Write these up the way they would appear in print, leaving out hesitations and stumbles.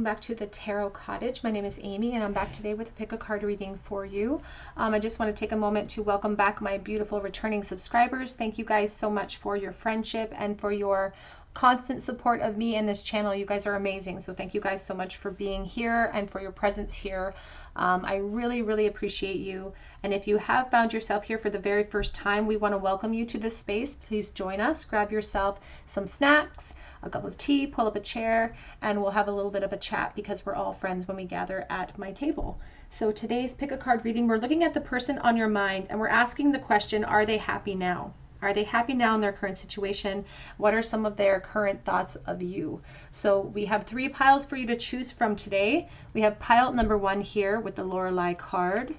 back to the Tarot Cottage. My name is Amy and I'm back today with a pick a card reading for you. I just want to take a moment to welcome back my beautiful returning subscribers. Thank you guys so much for your friendship and for your constant support of me and this channel. You guys are amazing. So thank you guys so much for being here and for your presence here. I really, really appreciate you. And if you have found yourself here for the very first time, we want to welcome you to this space. Please join us. Grab yourself some snacks, a cup of tea, pull up a chair, and we'll have a little bit of a chat because we're all friends when we gather at my table. So today's pick a card reading, we're looking at the person on your mind and we're asking the question, are they happy now? Are they happy now in their current situation? What are some of their current thoughts of you? So we have 3 piles for you to choose from today. We have pile number 1 here with the Lorelei card.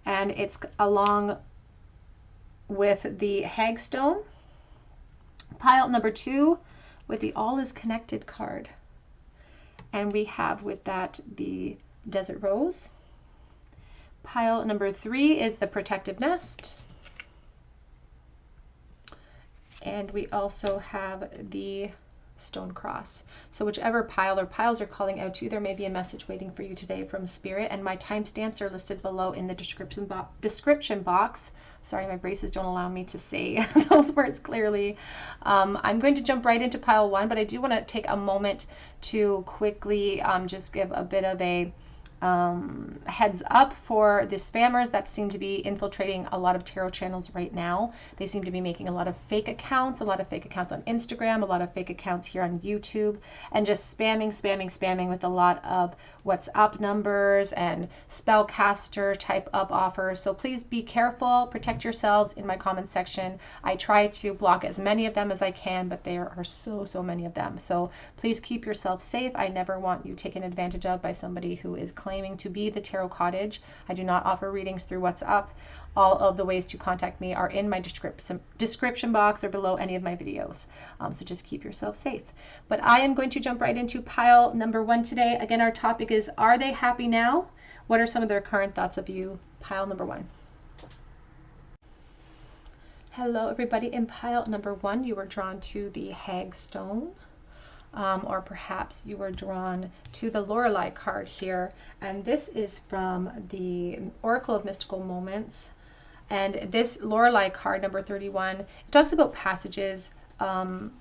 And it's along with the Hagstone. Pile number 2 with the All is Connected card. And we have with that the Desert Rose. Pile number 3 is the Protective Nest. And we also have the Stone Cross. So whichever pile or piles are calling out to you, there may be a message waiting for you today from Spirit. And my timestamps are listed below in the description box. Sorry, my braces don't allow me to say those words clearly. I'm going to jump right into pile 1, but I do want to take a moment to quickly just give a bit of a heads up for the spammers that seem to be infiltrating a lot of tarot channels right now. They seem to be making a lot of fake accounts, on Instagram, a lot of fake accounts here on YouTube, and just spamming with a lot of what's up numbers and spellcaster type up offers. So please be careful, protect yourselves in my comment section. I try to block as many of them as I can, but there are so many of them. So please keep yourself safe. I never want you taken advantage of by somebody who is claiming to be the Tarot Cottage. I do not offer readings through WhatsApp. All of the ways to contact me are in my description box or below any of my videos. So just keep yourself safe. But I am going to jump right into pile number 1 today. Again, our topic is, are they happy now? What are some of their current thoughts of you? Pile number 1. Hello, everybody. In pile number 1, you were drawn to the Hagstone. Or perhaps you were drawn to the Lorelei card here. And this is from the Oracle of Mystical Moments. And this Lorelei card, number 31, it talks about passages,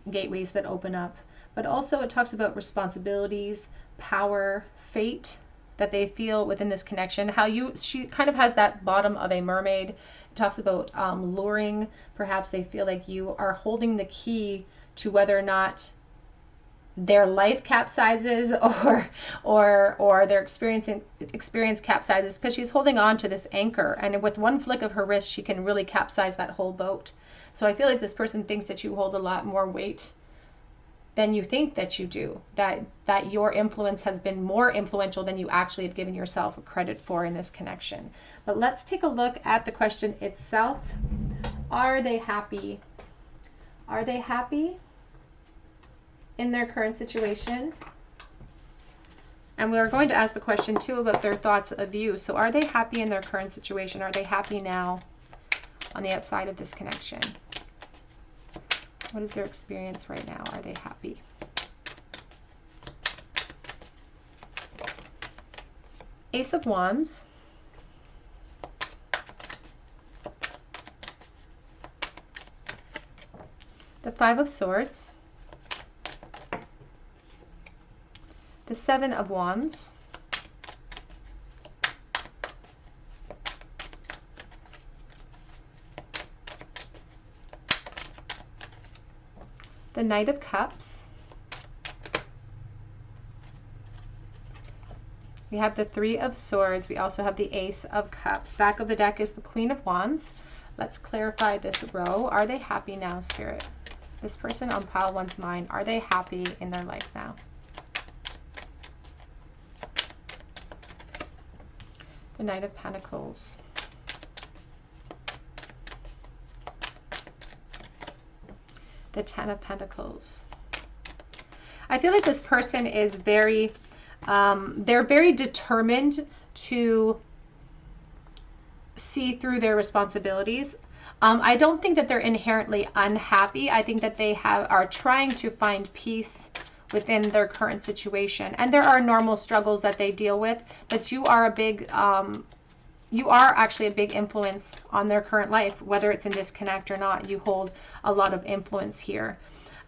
gateways that open up. But also it talks about responsibilities, power, fate that they feel within this connection. She kind of has that bottom of a mermaid. It talks about luring. Perhaps they feel like you are holding the key to whether or not their life capsizes or their experience capsizes, because she's holding on to this anchor, and with one flick of her wrist she can really capsize that whole boat. So I feel like this person thinks that you hold a lot more weight than you think that you do, that your influence has been more influential than you actually have given yourself credit for in this connection. But let's take a look at the question itself. Are they happy? Are they happy in their current situation? And we are going to ask the question too about their thoughts of you. So are they happy in their current situation? Are they happy now on the outside of this connection? What is their experience right now? Are they happy? Ace of Wands. The 5 of Swords. The 7 of Wands, the Knight of Cups, we have the 3 of Swords, we also have the Ace of Cups. Back of the deck is the Queen of Wands. Let's clarify this row. Are they happy now, Spirit? This person on pile 1's mind, are they happy in their life now? The Knight of Pentacles. The 10 of Pentacles. I feel like this person is very, they're very determined to see through their responsibilities. I don't think that they're inherently unhappy. I think that they are trying to find peace within their current situation. And there are normal struggles that they deal with, but you are actually a big influence on their current life, whether it's in disconnect or not. You hold a lot of influence here.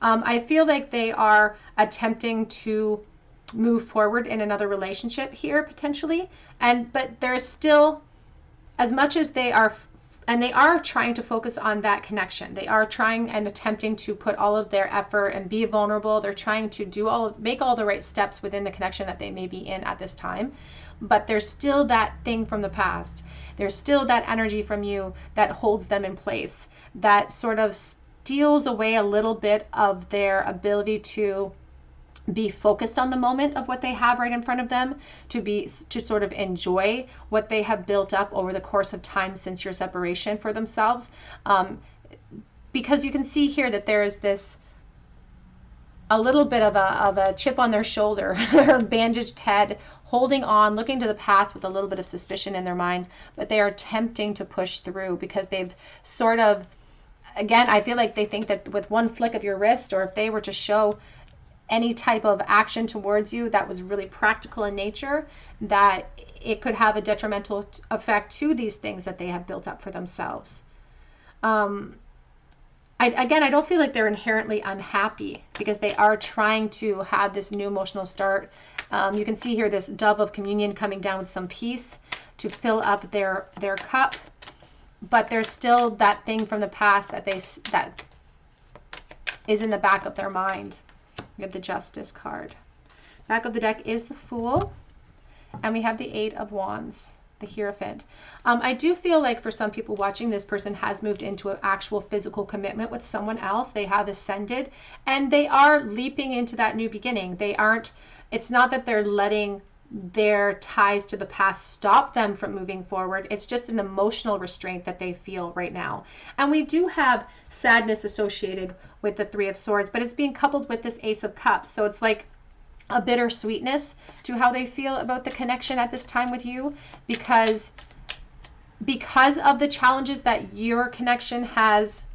I feel like they are attempting to move forward in another relationship here potentially, but there's still, as much as they are, and they are trying to focus on that connection. They are trying and attempting to put all of their effort and be vulnerable. They're trying to make all the right steps within the connection that they may be in at this time. But there's still that thing from the past. There's still that energy from you that holds them in place, that sort of steals away a little bit of their ability to be focused on the moment of what they have right in front of them, to sort of enjoy what they have built up over the course of time since your separation for themselves. Because you can see here that there is this a little bit of a chip on their shoulder, their bandaged head, holding on, looking to the past with a little bit of suspicion in their minds, but they are attempting to push through because they've sort of, again, I feel like they think that with one flick of your wrist, or if they were to show any type of action towards you that was really practical in nature, that it could have a detrimental effect to these things that they have built up for themselves. I don't feel like they're inherently unhappy because they are trying to have this new emotional start. You can see here this dove of communion coming down with some peace to fill up their cup, but there's still that thing from the past that is in the back of their mind. We have the Justice card. Back of the deck is the Fool, and we have the Eight of Wands, the Hierophant. I do feel like for some people watching, this person has moved into an actual physical commitment with someone else. They have ascended, and they are leaping into that new beginning. It's not that they're letting their ties to the past stop them from moving forward. It's just an emotional restraint that they feel right now. And we do have sadness associated with the Three of Swords, but it's being coupled with this Ace of Cups. So it's like a bittersweetness to how they feel about the connection at this time with you, because of the challenges that your connection has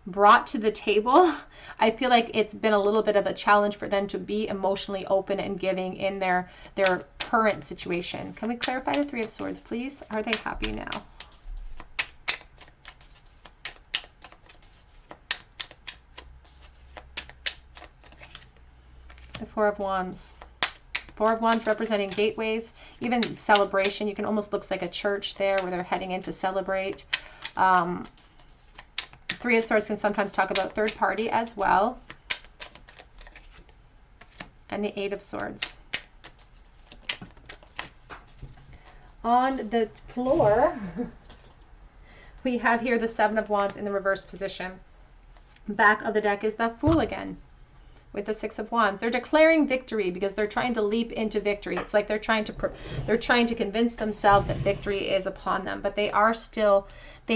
brought to the table. I feel like it's been a little bit of a challenge for them to be emotionally open and giving in their current situation. Can we clarify the Three of Swords, please? Are they happy now? The Four of Wands. Four of Wands representing gateways, even celebration. You can almost looks like a church there where they're heading in to celebrate. Three of Swords can sometimes talk about third party as well. And the Eight of Swords. On the floor, we have here the Seven of Wands in the reverse position. Back of the deck is the Fool again, with the Six of Wands. They're declaring victory because they're trying to leap into victory. It's like they're trying to convince themselves that victory is upon them, but they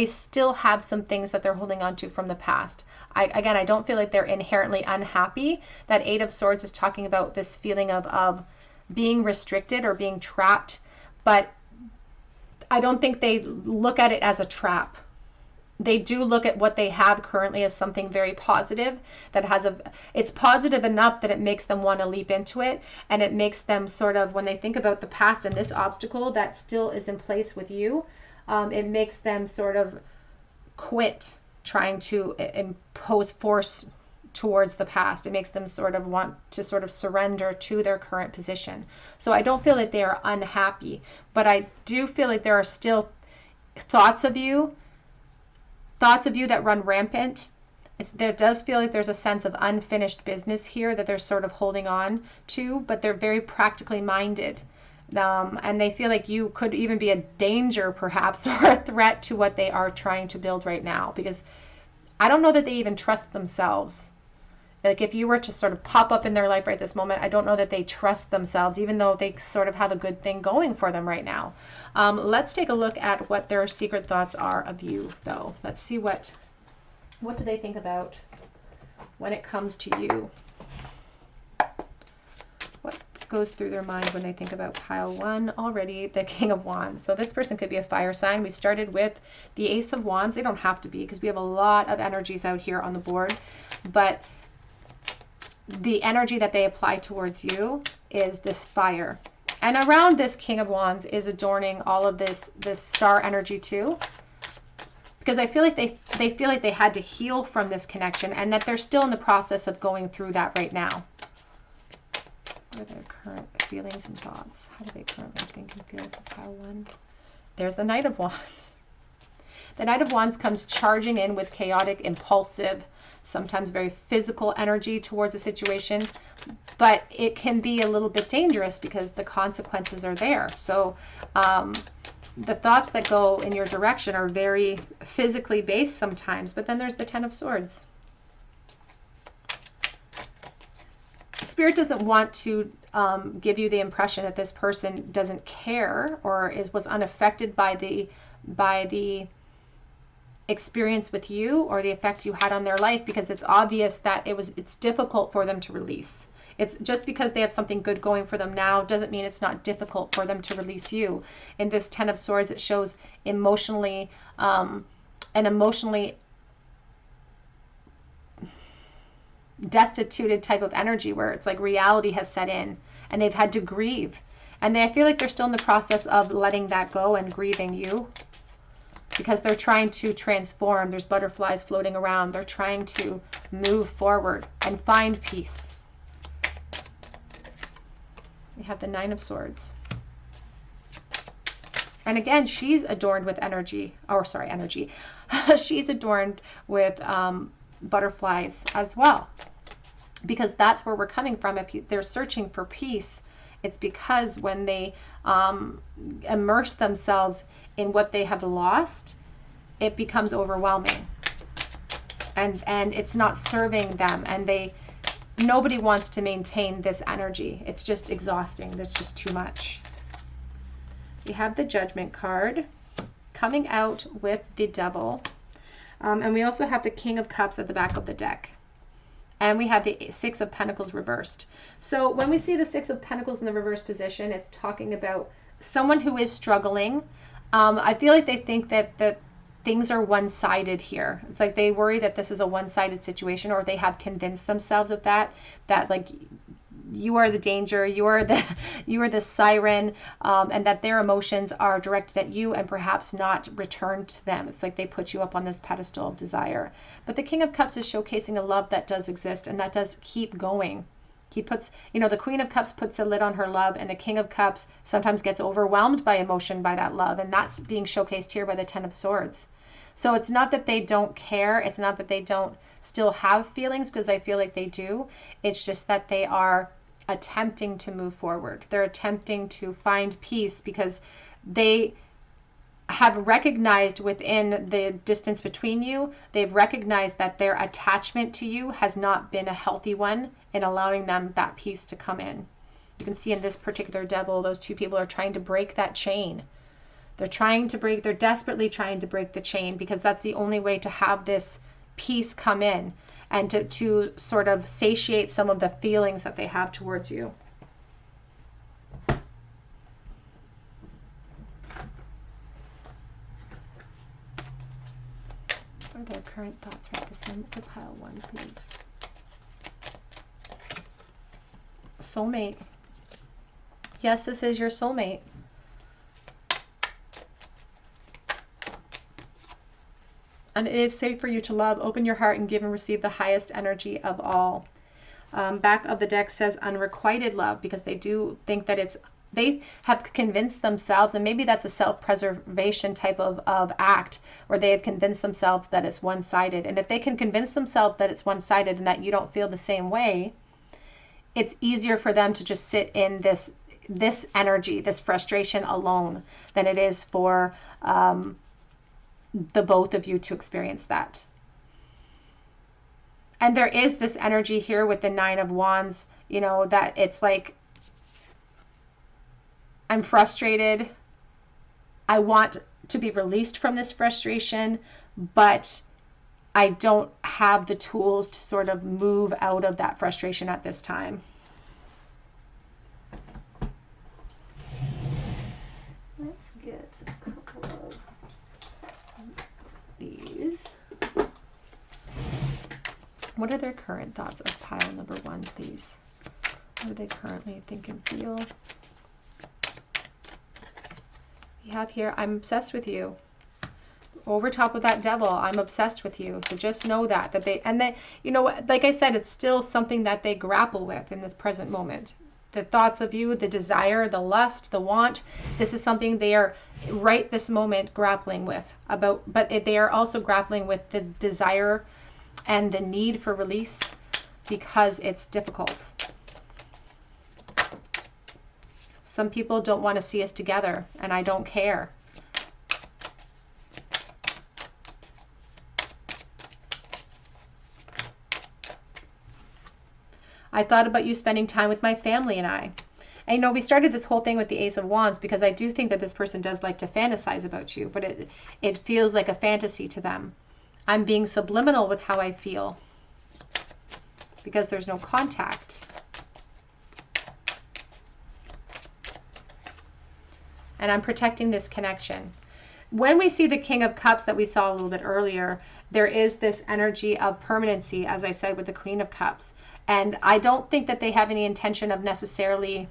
still have some things that they're holding on to from the past. I don't feel like they're inherently unhappy. That Eight of Swords is talking about this feeling of being restricted or being trapped, but I don't think they look at it as a trap. They do look at what they have currently as something very positive, it's positive enough that it makes them want to leap into it, and it makes them sort of, when they think about the past and this obstacle that still is in place with you, it makes them sort of quit trying to impose force towards the past. It makes them sort of want to sort of surrender to their current position. So I don't feel that they are unhappy, but I do feel like there are still thoughts of you that run rampant. There does feel like there's a sense of unfinished business here that they're sort of holding on to, but they're very practically minded. And they feel like you could even be a danger perhaps, or a threat to what they are trying to build right now, because I don't know that they even trust themselves. Like if you were to sort of pop up in their life right this moment, I don't know that they trust themselves, even though they sort of have a good thing going for them right now. Let's take a look at what their secret thoughts are of you, though. Let's see what do they think about when it comes to you. What goes through their mind when they think about pile one already? The King of Wands. So this person could be a fire sign. We started with the Ace of Wands. They don't have to be, because we have a lot of energies out here on the board. But the energy that they apply towards you is this fire. And around this King of Wands is adorning all of this star energy too. Because I feel like they feel like they had to heal from this connection, and that they're still in the process of going through that right now. What are their current feelings and thoughts? How do they currently think and feel for pile 1? There's the Knight of Wands. The Knight of Wands comes charging in with chaotic, impulsive, sometimes very physical energy towards a situation, but it can be a little bit dangerous because the consequences are there. So the thoughts that go in your direction are very physically based sometimes, but then there's the Ten of Swords. Spirit doesn't want to give you the impression that this person doesn't care or was unaffected by the experience with you or the effect you had on their life, because it's obvious that it's difficult for them to release. It's just because they have something good going for them now doesn't mean it's not difficult for them to release you. In this Ten of Swords, it shows emotionally an emotionally destituted type of energy where it's like reality has set in and they've had to grieve. And I feel like they're still in the process of letting that go and grieving you, because they're trying to transform. There's butterflies floating around. They're trying to move forward and find peace. We have the Nine of Swords. And again, she's adorned with energy. Oh, sorry, energy. She's adorned with butterflies as well, because that's where we're coming from. If they're searching for peace, it's because when they immerse themselves in what they have lost, it becomes overwhelming, and it's not serving them, and nobody wants to maintain this energy. It's just exhausting. There's just too much. We have the Judgment card coming out with the Devil, and we also have the King of Cups at the back of the deck. And we have the Six of Pentacles reversed. So when we see the Six of Pentacles in the reverse position, it's talking about someone who is struggling. I feel like they think that things are one-sided here. It's like they worry that this is a one-sided situation, or they have convinced themselves of that like you are the danger, you are the siren, and that their emotions are directed at you and perhaps not returned to them. It's like they put you up on this pedestal of desire. But the King of Cups is showcasing a love that does exist and that does keep going. He puts, the Queen of Cups puts a lid on her love, and the King of Cups sometimes gets overwhelmed by emotion, by that love, and that's being showcased here by the Ten of Swords. So it's not that they don't care, it's not that they don't still have feelings, because I feel like they do. It's just that they are attempting to move forward. They're attempting to find peace because they have recognized within the distance between you, they've recognized that their attachment to you has not been a healthy one in allowing them that peace to come in. You can see in this particular Devil, those two people are trying to break that chain. They're desperately trying to break the chain, because that's the only way to have this peace come in and to sort of satiate some of the feelings that they have towards you. What are their current thoughts right this moment for pile 1, please? Soulmate. Yes, this is your soulmate. And it is safe for you to love. Open your heart and give and receive the highest energy of all. Back of the deck says unrequited love, because they do think that they have convinced themselves, and maybe that's a self-preservation type of act, where they have convinced themselves that it's one-sided. And if they can convince themselves that it's one-sided and that you don't feel the same way, it's easier for them to just sit in this energy, this frustration alone, than it is for the both of you to experience that. And there is this energy here with the Nine of Wands, that it's like, I'm frustrated. I want to be released from this frustration, but I don't have the tools to sort of move out of that frustration at this time. Let's get a couple of these. What are their current thoughts of pile number 1, please? What do they currently think and feel? We have here, I'm obsessed with you. Over top of that devil, I'm obsessed with you. So just know that they, and they, you know, like I said, it's still something that they grapple with in this present moment. The thoughts of you, the desire, the lust, the want, this is something they are right this moment grappling with about, but they are also grappling with the desire and the need for release because it's difficult. Some people don't want to see us together, and I don't care. I thought about you spending time with my family and I. And you know, we started this whole thing with the Ace of Wands because I do think that this person does like to fantasize about you, but it feels like a fantasy to them. I'm being subliminal with how I feel because there's no contact. And I'm protecting this connection. When we see the King of Cups that we saw a little bit earlier, there is this energy of permanency, as I said, with the Queen of Cups. And I don't think that they have any intention of necessarily,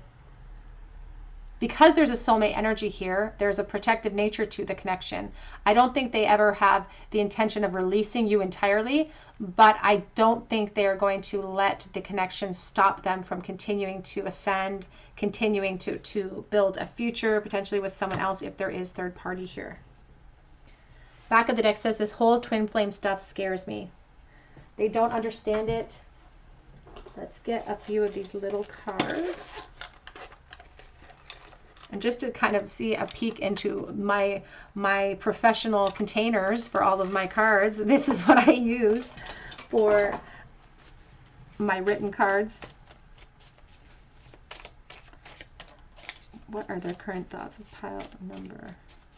because there's a soulmate energy here, there's a protective nature to the connection. I don't think they ever have the intention of releasing you entirely, but I don't think they are going to let the connection stop them from continuing to ascend, continuing to build a future, potentially with someone else if there is third party here. Back of the deck says, this whole twin flame stuff scares me. They don't understand it. Let's get a few of these little cards. And just to kind of see a peek into my professional containers for all of my cards, this is what I use for my written cards. What are their current thoughts of pile number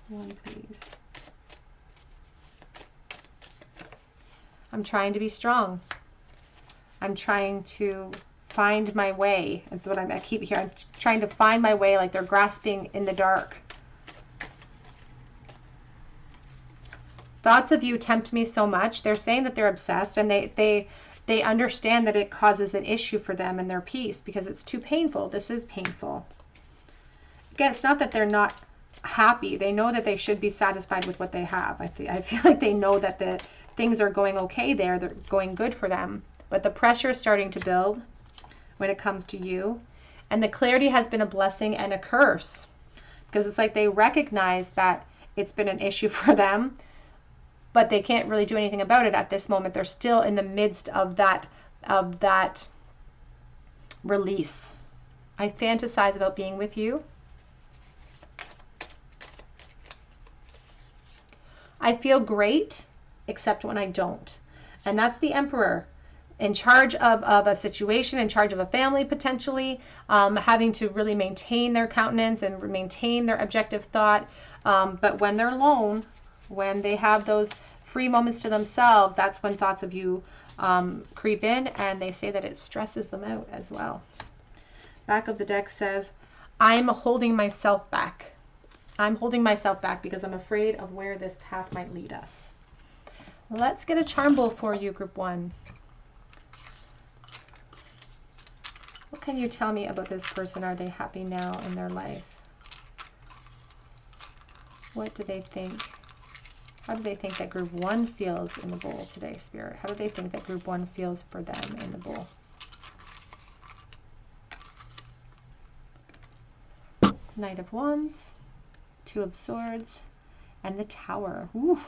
1, please? I'm trying to be strong. I'm trying to find my way. That's what I keep here. I'm trying to find my way, like they're grasping in the dark. Thoughts of you tempt me so much. They're saying that they're obsessed, and they understand that it causes an issue for them and their peace because it's too painful. This is painful. Again, it's not that they're not happy. They know that they should be satisfied with what they have. I feel like they know that the things are going okay there. They're going good for them. But the pressure is starting to build when it comes to you. And the clarity has been a blessing and a curse. Because it's like they recognize that it's been an issue for them, but they can't really do anything about it at this moment. They're still in the midst of that release. I fantasize about being with you. I feel great, except when I don't. And that's the Emperor. In charge of a situation, in charge of a family potentially, having to really maintain their countenance and maintain their objective thought. But when they're alone, when they have those free moments to themselves, that's when thoughts of you creep in, and they say that it stresses them out as well. Back of the deck says, I'm holding myself back. I'm holding myself back because I'm afraid of where this path might lead us. Let's get a charm bowl for you, Group 1. What can you tell me about this person? Are they happy now in their life? What do they think? How do they think that Group 1 feels in the bowl today, Spirit? How do they think that Group 1 feels for them in the bowl? Knight of Wands, Two of Swords, and the Tower. Ooh.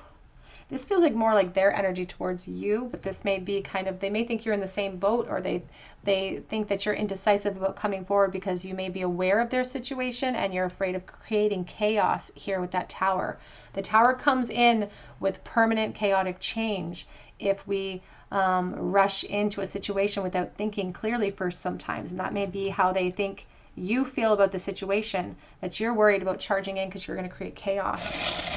This feels like more like their energy towards you, but this may be kind of, they may think you're in the same boat, or they think that you're indecisive about coming forward because you may be aware of their situation and you're afraid of creating chaos here with that Tower. The Tower comes in with permanent chaotic change if we rush into a situation without thinking clearly first sometimes, and that may be how they think you feel about the situation, that you're worried about charging in because you're going to create chaos.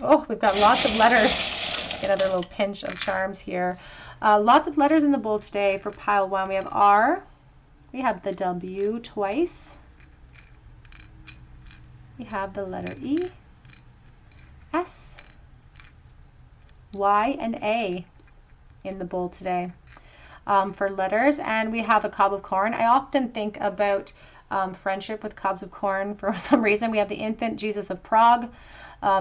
Oh, we've got lots of letters. Get another little pinch of charms here. Lots of letters in the bowl today for pile 1. We have R. We have the W twice. We have the letter E. S, Y, and A in the bowl today for letters. And we have a cob of corn. I often think about friendship with cobs of corn for some reason. We have the infant Jesus of Prague.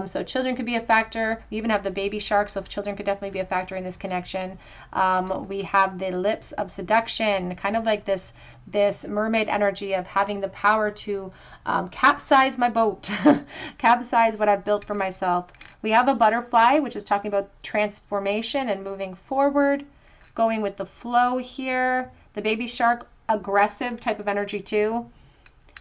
So children could be a factor. We even have the baby shark, so children could definitely be a factor in this connection. We have the lips of seduction, kind of like this mermaid energy of having the power to capsize my boat, capsize what I've built for myself. We have a butterfly, which is talking about transformation and moving forward, going with the flow here. The baby shark, aggressive type of energy too.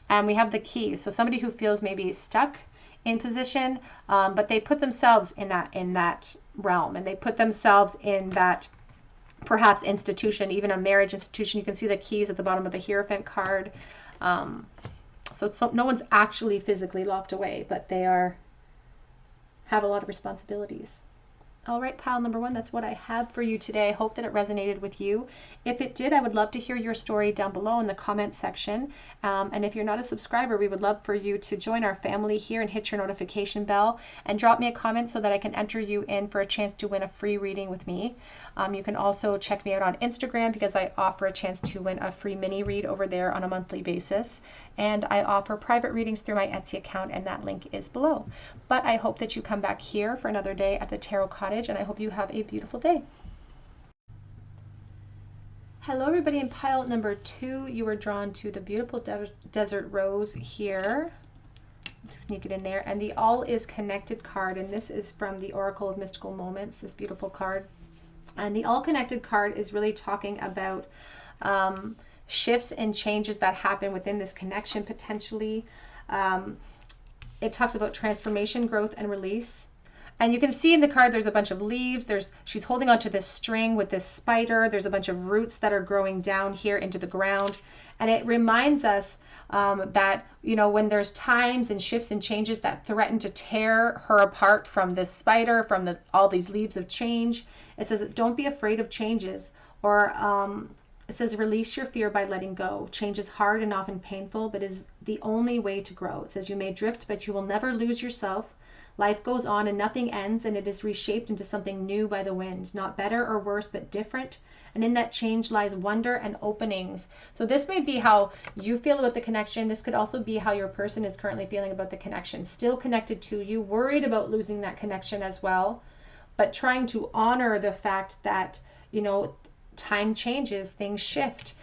And we have the keys, so somebody who feels maybe stuck in position, but they put themselves in that realm, and they put themselves in that perhaps institution, even a marriage institution. You can see the keys at the bottom of the Hierophant card. So no one's actually physically locked away, but they have a lot of responsibilities. All right, pile number one, that's what I have for you today. I hope that it resonated with you. If it did, I would love to hear your story down below in the comment section. And if you're not a subscriber, we would love for you to join our family here and hit your notification bell and drop me a comment so that I can enter you in for a chance to win a free reading with me. You can also check me out on Instagram because I offer a chance to win a free mini read over there on a monthly basis. And I offer private readings through my Etsy account, and that link is below. But I hope that you come back here for another day at the Tarot Cottage, and I hope you have a beautiful day. Hello everybody, in pile number two, you were drawn to the beautiful desert rose here. Sneak it in there. And the All is Connected card, and this is from the Oracle of Mystical Moments, this beautiful card. And the All Connected card is really talking about shifts and changes that happen within this connection potentially. It talks about transformation, growth, and release. And you can see in the card there's a bunch of leaves. She's holding onto this string with this spider. There's a bunch of roots that are growing down here into the ground. And it reminds us that, you know, when there's times and shifts and changes that threaten to tear her apart from this spider, from all these leaves of change, it says, don't be afraid of changes. Or it says, release your fear by letting go. Change is hard and often painful, but is the only way to grow. It says, you may drift, but you will never lose yourself. Life goes on and nothing ends, and it is reshaped into something new by the wind. Not better or worse, but different. And in that change lies wonder and openings. So this may be how you feel about the connection. This could also be how your person is currently feeling about the connection. Still connected to you, worried about losing that connection as well, but trying to honor the fact that, you know, time changes, things shift.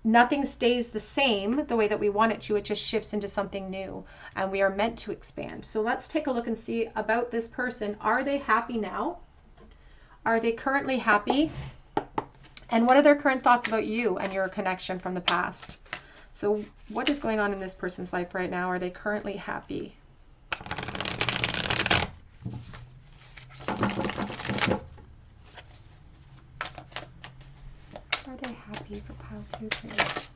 Nothing stays the same the way that we want it to. It just shifts into something new, and we are meant to expand. So let's take a look and see about this person. Are they happy now? Are they currently happy? And what are their current thoughts about you and your connection from the past? So what is going on in this person's life right now? Are they currently happy? Are they happy for pile 2, please?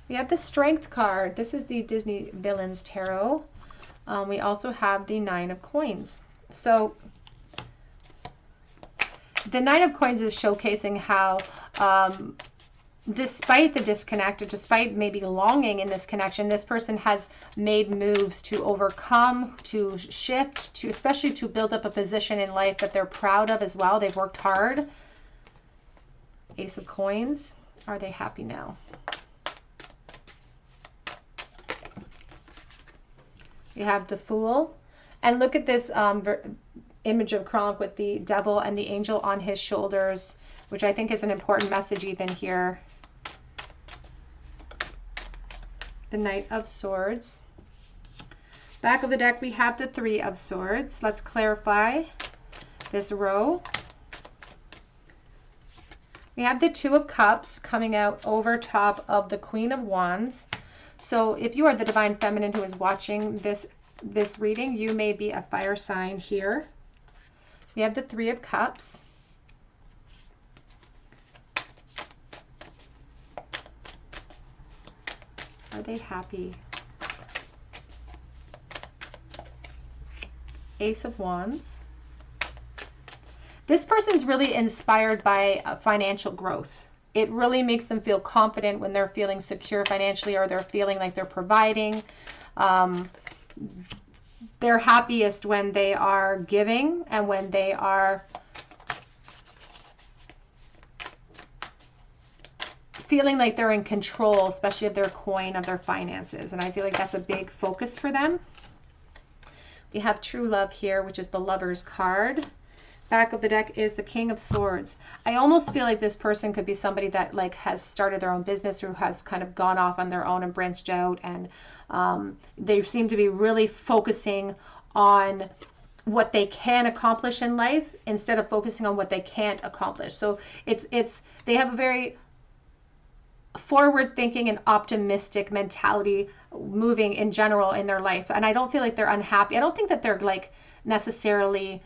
We have the Strength card. This is the Disney Villains Tarot. We also have the 9 of Coins. So the 9 of Coins is showcasing how despite the disconnect, or despite maybe longing in this connection, this person has made moves to overcome, to shift, to especially to build up a position in life that they're proud of as well. They've worked hard. Ace of Coins. Are they happy now? You have the Fool. And look at this image of Kronk with the devil and the angel on his shoulders, which I think is an important message even here. The Knight of Swords. Back of the deck, we have the 3 of Swords. Let's clarify this row. We have the 2 of Cups coming out over top of the Queen of Wands. So if you are the Divine Feminine who is watching this reading, you may be a fire sign here. We have the 3 of Cups. Are they happy? Ace of Wands. This person's really inspired by financial growth. It really makes them feel confident when they're feeling secure financially, or they're feeling like they're providing. they're happiest when they are giving and when they are feeling like they're in control, especially of their coin, of their finances. And I feel like that's a big focus for them. We have true love here, which is the Lover's card. Back of the deck is the King of Swords. I almost feel like this person could be somebody that like has started their own business or has kind of gone off on their own and branched out, and they seem to be really focusing on what they can accomplish in life instead of focusing on what they can't accomplish. So they have a very forward thinking and optimistic mentality moving in general in their life. And I don't feel like they're unhappy. I don't think that they're like necessarily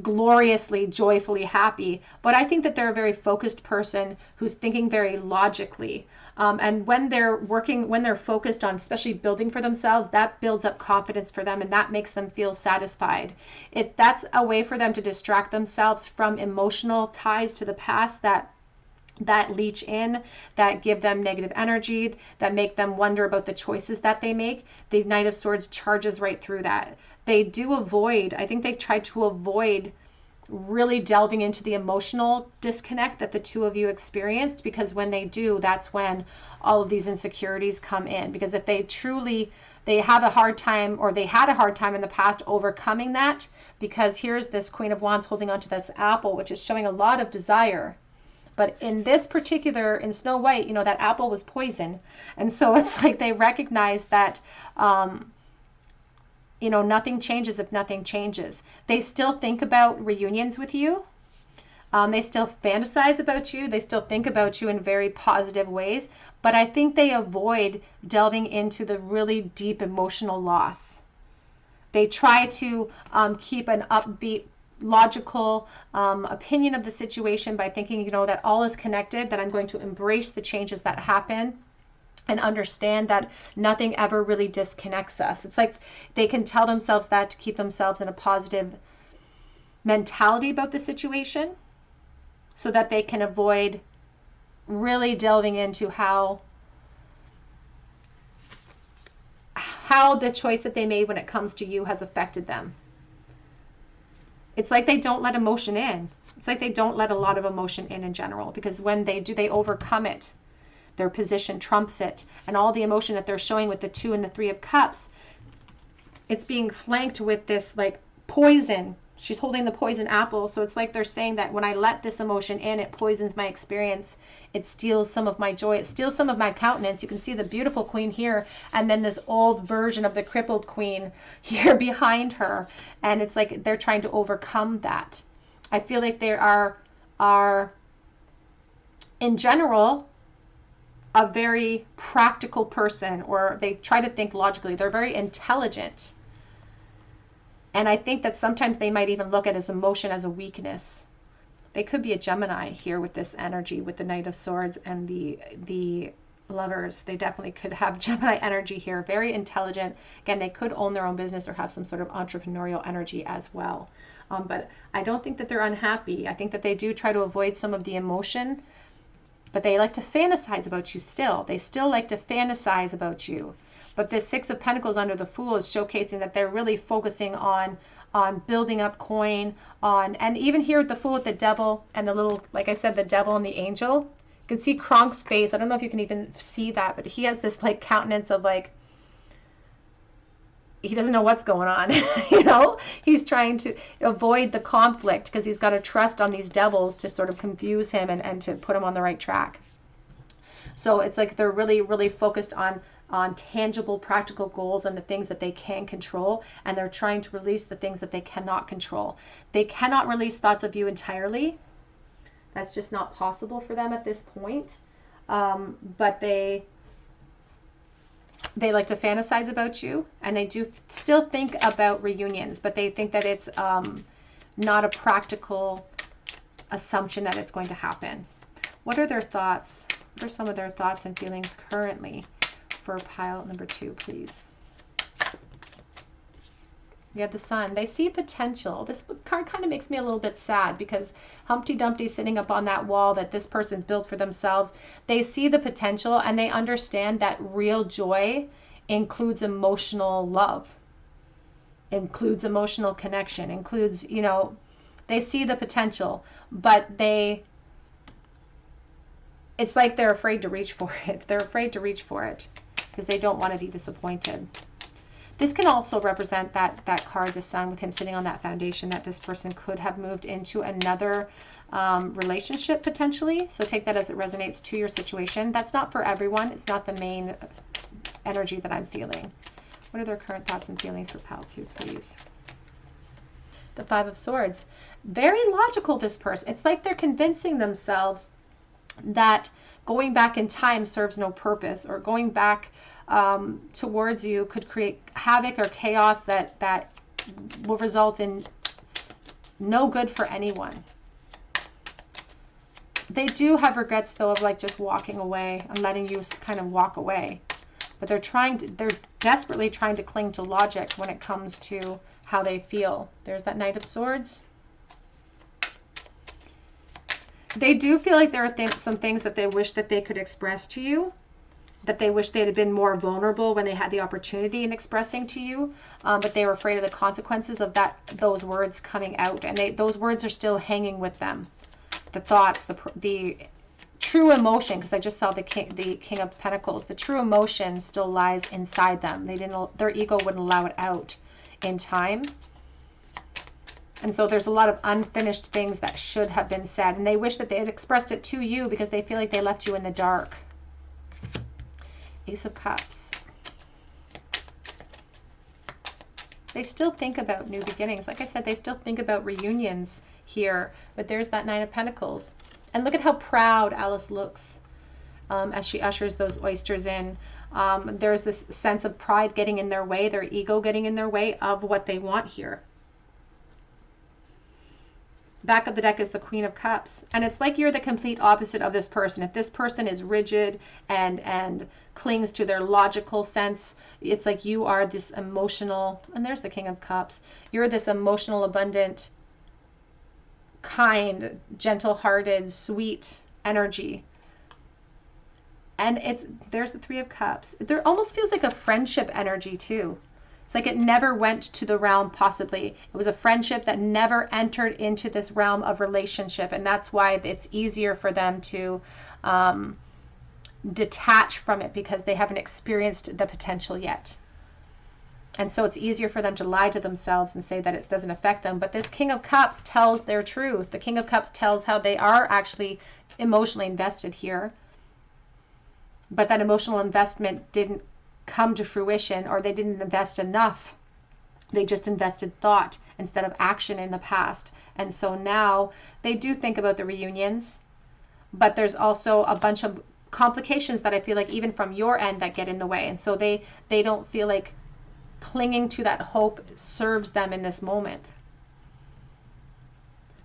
gloriously, joyfully happy, but I think that they're a very focused person who's thinking very logically. And when they're working, when they're focused on especially building for themselves, that builds up confidence for them and that makes them feel satisfied. That's a way for them to distract themselves from emotional ties to the past that leach in, that give them negative energy, that make them wonder about the choices that they make. The Knight of Swords charges right through that. They do avoid, I think they've tried to avoid really delving into the emotional disconnect that the two of you experienced, because when they do, that's when all of these insecurities come in. Because if they have a hard time, or they had a hard time in the past overcoming that, because here's this Queen of Wands holding on to this apple, which is showing a lot of desire. But in this particular, in Snow White, you know, that apple was poison. And so it's like they recognize that, you know, nothing changes if nothing changes. They still think about reunions with you. They still fantasize about you. They still think about you in very positive ways. But I think they avoid delving into the really deep emotional loss. They try to keep an upbeat, logical opinion of the situation by thinking, you know, that all is connected, that I'm going to embrace the changes that happen and understand that nothing ever really disconnects us. It's like they can tell themselves that to keep themselves in a positive mentality about the situation so that they can avoid really delving into how the choice that they made when it comes to you has affected them. It's like they don't let emotion in. It's like they don't let a lot of emotion in general, because when they do, they overcome it. Their position trumps it. And all the emotion that they're showing with the 2 and the 3 of Cups, it's being flanked with this like poison. She's holding the poison apple. So it's like they're saying that when I let this emotion in, it poisons my experience. It steals some of my joy. It steals some of my countenance. You can see the beautiful queen here, and then this old version of the crippled queen here behind her. And it's like they're trying to overcome that. I feel like they are in general a very practical person, or they try to think logically. They're very intelligent. And I think that sometimes they might even look at his emotion as a weakness. They could be a Gemini here with this energy, with the Knight of Swords and the Lovers. They definitely could have Gemini energy here. Very intelligent. Again, they could own their own business or have some sort of entrepreneurial energy as well. But I don't think that they're unhappy. I think that they do try to avoid some of the emotion, but they like to fantasize about you still. They still like to fantasize about you. But this 6 of Pentacles under the Fool is showcasing that they're really focusing on building up coin, and even here with the Fool with the Devil and the little, like I said, the Devil and the Angel. You can see Kronk's face. I don't know if you can even see that, but he has this like countenance of like, he doesn't know what's going on. You know, he's trying to avoid the conflict because he's got to trust on these devils to sort of confuse him and to put him on the right track. So it's like they're really, really focused on tangible, practical goals and the things that they can control, and they're trying to release the things that they cannot control. They cannot release thoughts of you entirely. That's just not possible for them at this point. But they like to fantasize about you, and they do still think about reunions, but they think that it's not a practical assumption that it's going to happen. What are their thoughts? What are some of their thoughts and feelings currently for pile number 2, please? We have the Sun. They see potential. This card kind of makes me a little bit sad because Humpty Dumpty sitting up on that wall that this person's built for themselves. They see the potential and they understand that real joy includes emotional love, includes emotional connection, includes, you know, they see the potential, but it's like they're afraid to reach for it. They're afraid to reach for it because they don't want to be disappointed. This can also represent that card, the sun, with him sitting on that foundation, that this person could have moved into another relationship potentially. So take that as it resonates to your situation. That's not for everyone. It's not the main energy that I'm feeling. What are their current thoughts and feelings for pile 2, please? The 5 of Swords. Very logical, this person. It's like they're convincing themselves that going back in time serves no purpose, or going back towards you could create havoc or chaos that will result in no good for anyone. They do have regrets, though, of like just walking away and letting you kind of walk away. But they're desperately trying to cling to logic when it comes to how they feel. There's that Knight of Swords. They do feel like there are some things that they wish that they could express to you, that they wish they'd have been more vulnerable when they had the opportunity in expressing to you, but they were afraid of the consequences of those words coming out, and those words are still hanging with them. The thoughts, the true emotion, because I just saw the King of Pentacles, the true emotion still lies inside them. Their ego wouldn't allow it out in time. And so there's a lot of unfinished things that should have been said, and they wish that they had expressed it to you because they feel like they left you in the dark. Ace of Cups. They still think about new beginnings. Like I said, they still think about reunions here, but there's that Nine of Pentacles. And look at how proud Alice looks as she ushers those oysters in. There's this sense of pride getting in their way, their ego getting in their way of what they want here. Back of the deck is the Queen of Cups. And it's like you're the complete opposite of this person. If this person is rigid and clings to their logical sense, it's like you are this emotional, and there's the King of Cups. You're this emotional, abundant, kind, gentle-hearted, sweet energy. And there's the Three of Cups. There almost feels like a friendship energy too. It's like it never went to the realm, possibly. It was a friendship that never entered into this realm of relationship. And that's why it's easier for them to detach from it, because they haven't experienced the potential yet. And so it's easier for them to lie to themselves and say that it doesn't affect them. But this King of Cups tells their truth. The King of Cups tells how they are actually emotionally invested here. But that emotional investment didn't come to fruition, or they didn't invest enough. They just invested thought instead of action in the past. And so now they do think about the reunions, but there's also a bunch of complications that I feel like even from your end that get in the way. And so they don't feel like clinging to that hope serves them in this moment.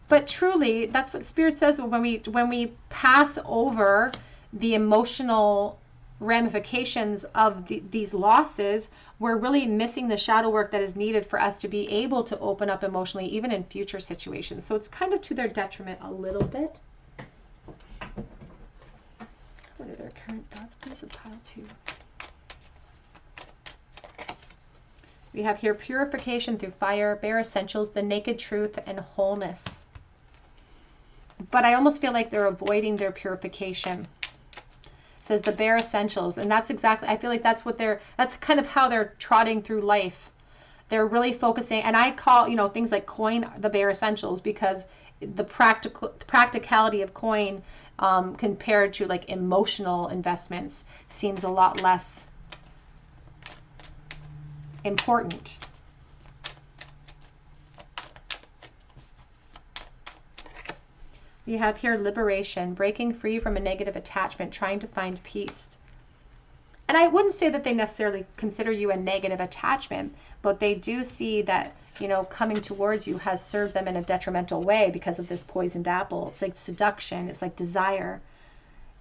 But truly, that's what Spirit says when we pass over the emotional ramifications of these losses, we're really missing the shadow work that is needed for us to be able to open up emotionally, even in future situations. So it's kind of to their detriment a little bit. What are their current thoughts, please, of pile 2? We have here purification through fire, bare essentials, the naked truth, and wholeness. But I almost feel like they're avoiding their purification. Says the bare essentials, and that's exactly, I feel like that's kind of how they're trotting through life. They're really focusing, and I call, things like coin the bare essentials, because the practicality of coin compared to like emotional investments seems a lot less important. We have here liberation, breaking free from a negative attachment, trying to find peace. And I wouldn't say that they necessarily consider you a negative attachment, but they do see that, coming towards you has served them in a detrimental way because of this poisoned apple. It's like seduction. It's like desire.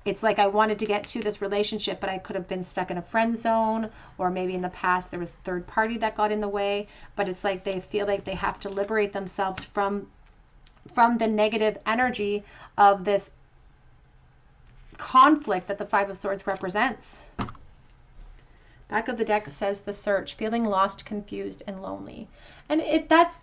It's like I wanted to get to this relationship, but I could have been stuck in a friend zone, or maybe in the past there was a third party that got in the way. But it's like they feel like they have to liberate themselves from the negative energy of this conflict that the Five of Swords represents. Back of the deck says the search, feeling lost, confused, and lonely. And that's,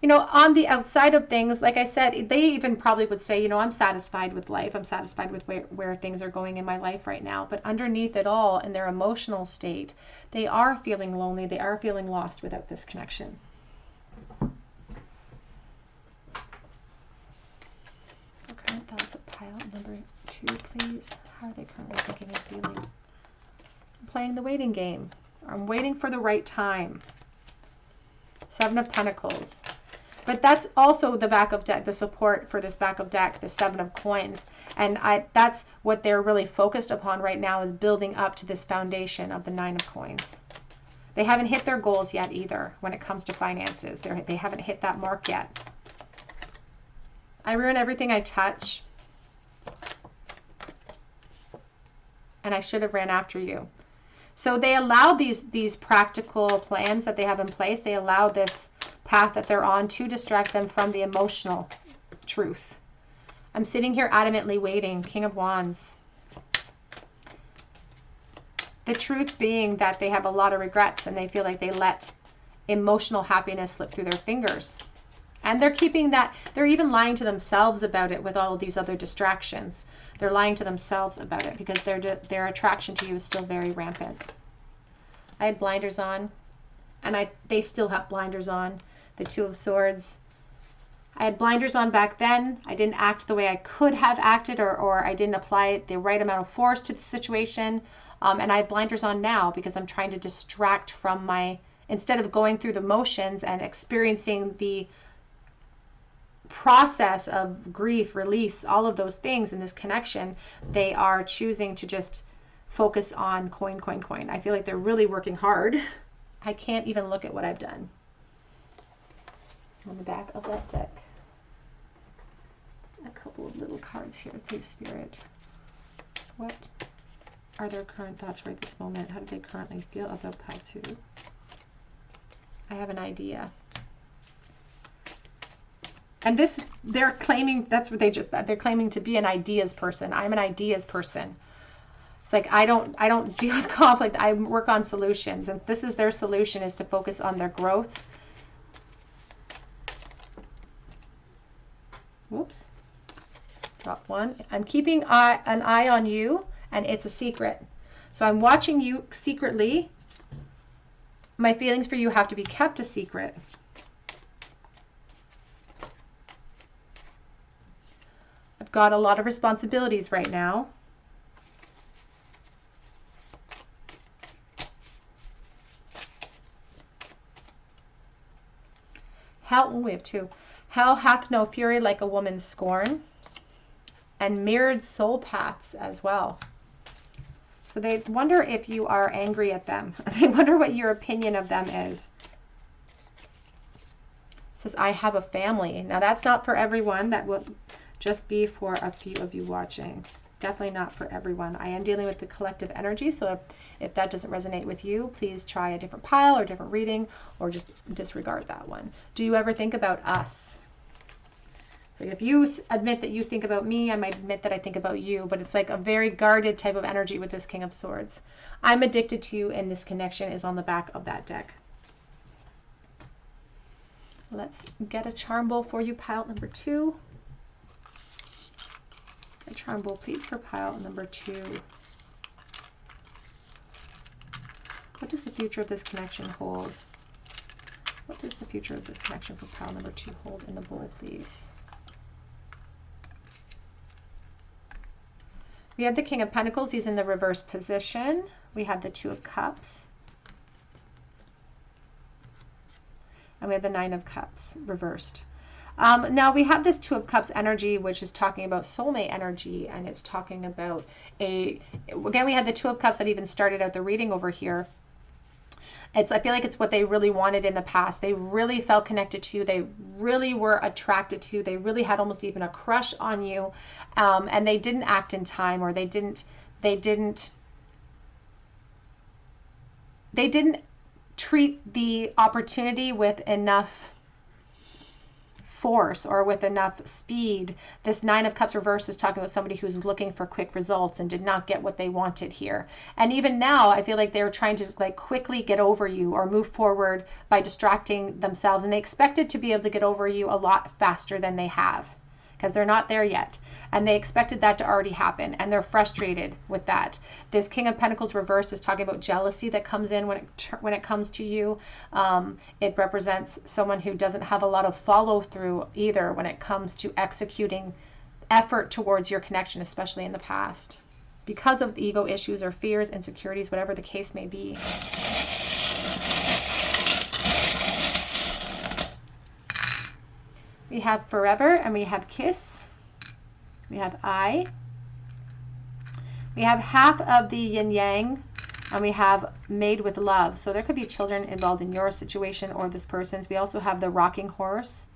you know, on the outside of things, like I said, they even probably would say, you know, I'm satisfied with life. I'm satisfied with where things are going in my life right now. But underneath it all, in their emotional state, they are feeling lonely. They are feeling lost without this connection. Okay, thoughts of pile number 2, please. How are they currently thinking and feeling? I'm playing the waiting game. I'm waiting for the right time. 7 of Pentacles. But that's also the back of deck, the support for this back of deck, the 7 of Coins. And that's what they're really focused upon right now, is building up to this foundation of the 9 of Coins. They haven't hit their goals yet either when it comes to finances. They haven't hit that mark yet. I ruin everything I touch. And I should have ran after you. So they allow these practical plans that they have in place. They allow this path that they're on to distract them from the emotional truth. I'm sitting here adamantly waiting. King of Wands. The truth being that they have a lot of regrets and they feel like they let emotional happiness slip through their fingers. And they're keeping that, they're even lying to themselves about it with all of these other distractions. They're lying to themselves about it because their attraction to you is still very rampant. I had blinders on, and they still have blinders on. The 2 of Swords. I had blinders on back then. I didn't act the way I could have acted, or I didn't apply the right amount of force to the situation. And I have blinders on now because I'm trying to distract from instead of going through the motions and experiencing the process of grief, release, all of those things in this connection, they are choosing to just focus on coin, coin, coin. I feel like they're really working hard. I can't even look at what I've done. On the back of that deck, a couple of little cards here, please, Spirit. What are their current thoughts right this moment? How do they currently feel about pile 2? I have an idea. And this, they're claiming, that's what they're claiming to be an ideas person. I'm an ideas person. It's like, I don't deal with conflict. I work on solutions. And this is their solution, is to focus on their growth. Whoops. Drop 1. I'm keeping an eye on you, and it's a secret. So I'm watching you secretly. My feelings for you have to be kept a secret. I've got a lot of responsibilities right now. Hell, we have 2. Hell hath no fury like a woman's scorn. And mirrored soul paths as well. So they wonder if you are angry at them. They wonder what your opinion of them is. It says, I have a family. Now that's not for everyone. That will just be for a few of you watching. Definitely not for everyone. I am dealing with the collective energy, so if that doesn't resonate with you, please try a different pile or a different reading, or just disregard that one. Do you ever think about us? So if you admit that you think about me, I might admit that I think about you, but it's like a very guarded type of energy with this King of Swords. I'm addicted to you, and this connection is on the back of that deck. Let's get a charm bowl for you, pile number 2. A charm bowl, please, for pile number 2. What does the future of this connection hold? What does the future of this connection for pile number 2 hold in the bowl, please? We have the King of Pentacles. He's in the reverse position. We have the 2 of Cups. And we have the 9 of Cups reversed. Now we have this 2 of Cups energy, which is talking about soulmate energy, and it's talking about again, we had the 2 of Cups that even started out the reading over here. I feel like it's what they really wanted in the past. They really felt connected to you. They really were attracted to you. They really had almost even a crush on you. And they didn't act in time, or they didn't treat the opportunity with enough force or with enough speed. This Nine of Cups reverse is talking about somebody who's looking for quick results and did not get what they wanted here. And even now, I feel like they were trying to like quickly get over you or move forward by distracting themselves. And they expected to be able to get over you a lot faster than they have, because they're not there yet. And they expected that to already happen, and they're frustrated with that. This King of Pentacles reverse is talking about jealousy that comes in when it comes to you. It represents someone who doesn't have a lot of follow through either when it comes to executing effort towards your connection, especially in the past, because of ego issues or fears, insecurities, whatever the case may be. We have forever, and we have kiss. We have I. We have half of the yin yang, and we have made with love. So there could be children involved in your situation or this person's. We also have the rocking horse,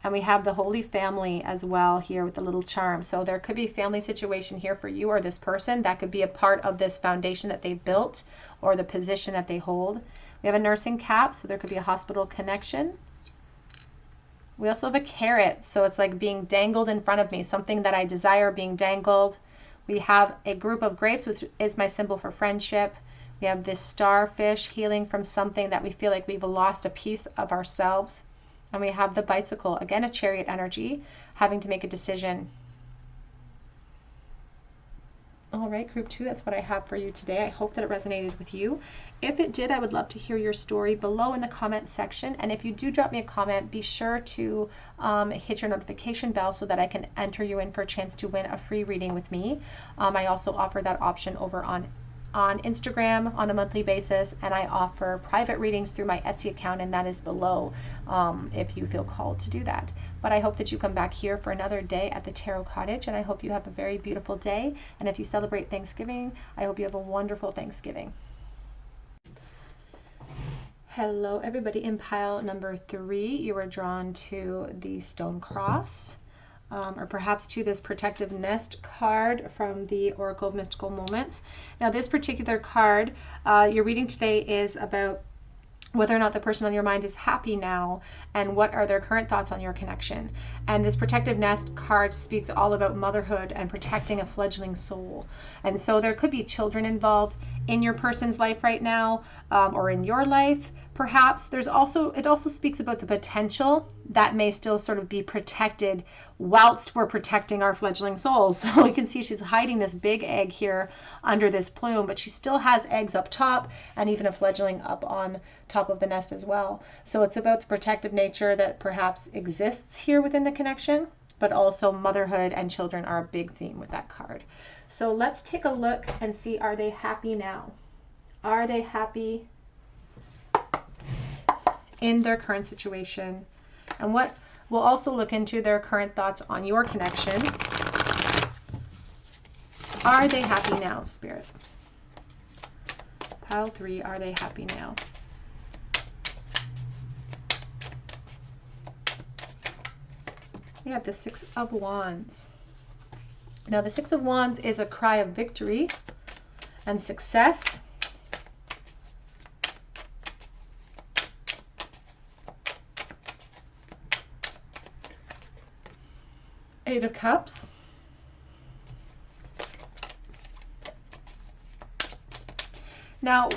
and we have the Holy Family as well here with the little charm. So there could be a family situation here for you or this person that could be a part of this foundation that they built or the position that they hold. We have a nursing cap, so there could be a hospital connection. We also have a carrot, so it's like being dangled in front of me, something that I desire being dangled. We have a group of grapes, which is my symbol for friendship. We have this starfish, healing from something that we feel like we've lost a piece of ourselves. And we have the bicycle, again, a chariot energy, having to make a decision. All right, group 2, that's what I have for you today. I hope that it resonated with you. If it did, I would love to hear your story below in the comment section. And if you do drop me a comment, be sure to hit your notification bell so that I can enter you in for a chance to win a free reading with me. I also offer that option over on Instagram on a monthly basis, and I offer private readings through my Etsy account, and that is below if you feel called to do that. But I hope that you come back here for another day at the Tarot Cottage, and I hope you have a very beautiful day. And if you celebrate Thanksgiving, I hope you have a wonderful Thanksgiving. Hello everybody, in pile number 3, you are drawn to the Stone Cross. Or perhaps to this Protective Nest card from the Oracle of Mystical Moments. Now this particular card, your reading today is about whether or not the person on your mind is happy now and what are their current thoughts on your connection. And this Protective Nest card speaks all about motherhood and protecting a fledgling soul. And so there could be children involved in your person's life right now, or in your life. Perhaps it also speaks about the potential that may still sort of be protected whilst we're protecting our fledgling souls. So you can see she's hiding this big egg here under this plume, but she still has eggs up top and even a fledgling up on top of the nest as well. So it's about the protective nature that perhaps exists here within the connection, but also motherhood and children are a big theme with that card. So let's take a look and see, are they happy now? Are they happy in their current situation? And what we'll also look into their current thoughts on your connection. Are they happy now, Spirit? Pile 3, are they happy now? We have the 6 of Wands. Now the 6 of Wands is a cry of victory and success. Eight of Cups. Now,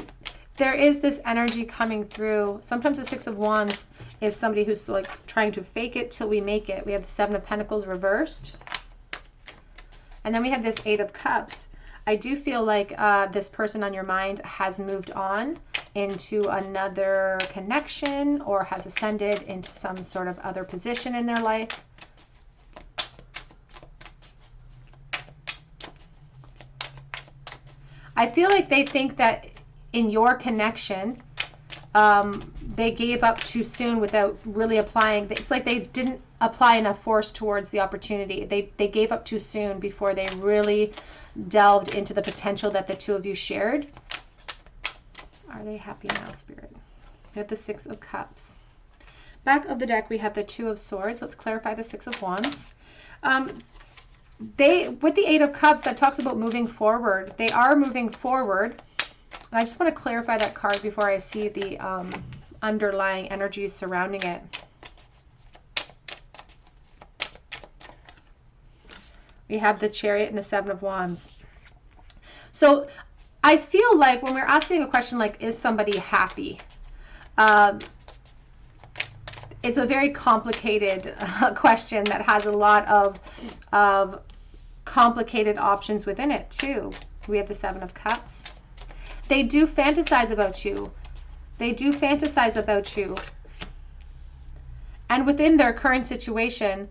there is this energy coming through. Sometimes the 6 of Wands is somebody who's like trying to fake it till we make it. We have the 7 of Pentacles reversed. And then we have this 8 of Cups. I do feel like this person on your mind has moved on into another connection or has ascended into some sort of other position in their life. I feel like they think that in your connection, they gave up too soon without really applying. It's like they didn't apply enough force towards the opportunity. They gave up too soon before they really delved into the potential that the two of you shared. Are they happy now, Spirit? We have the 6 of Cups. Back of the deck, we have the 2 of Swords. Let's clarify the 6 of Wands. With the 8 of Cups, that talks about moving forward. They are moving forward. And I just want to clarify that card before I see the underlying energies surrounding it. We have the Chariot and the Seven of Wands. So I feel like when we're asking a question like, is somebody happy? It's a very complicated question that has a lot of complicated options within it too. We have the Seven of Cups. They do fantasize about you. They do fantasize about you. And within their current situation,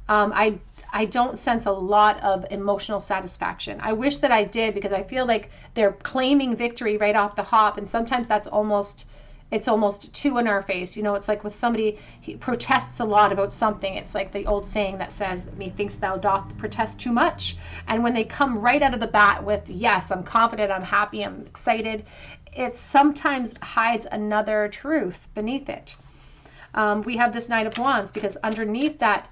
I don't sense a lot of emotional satisfaction. I wish that I did, because I feel like they're claiming victory right off the hop, and sometimes that's almost too in our face. You know, it's like with somebody, he protests a lot about something. It's like the old saying that says, methinks thou doth protest too much. And when they come right out of the bat with, yes, I'm confident, I'm happy, I'm excited, it sometimes hides another truth beneath it. We have this Knight of Wands, because underneath that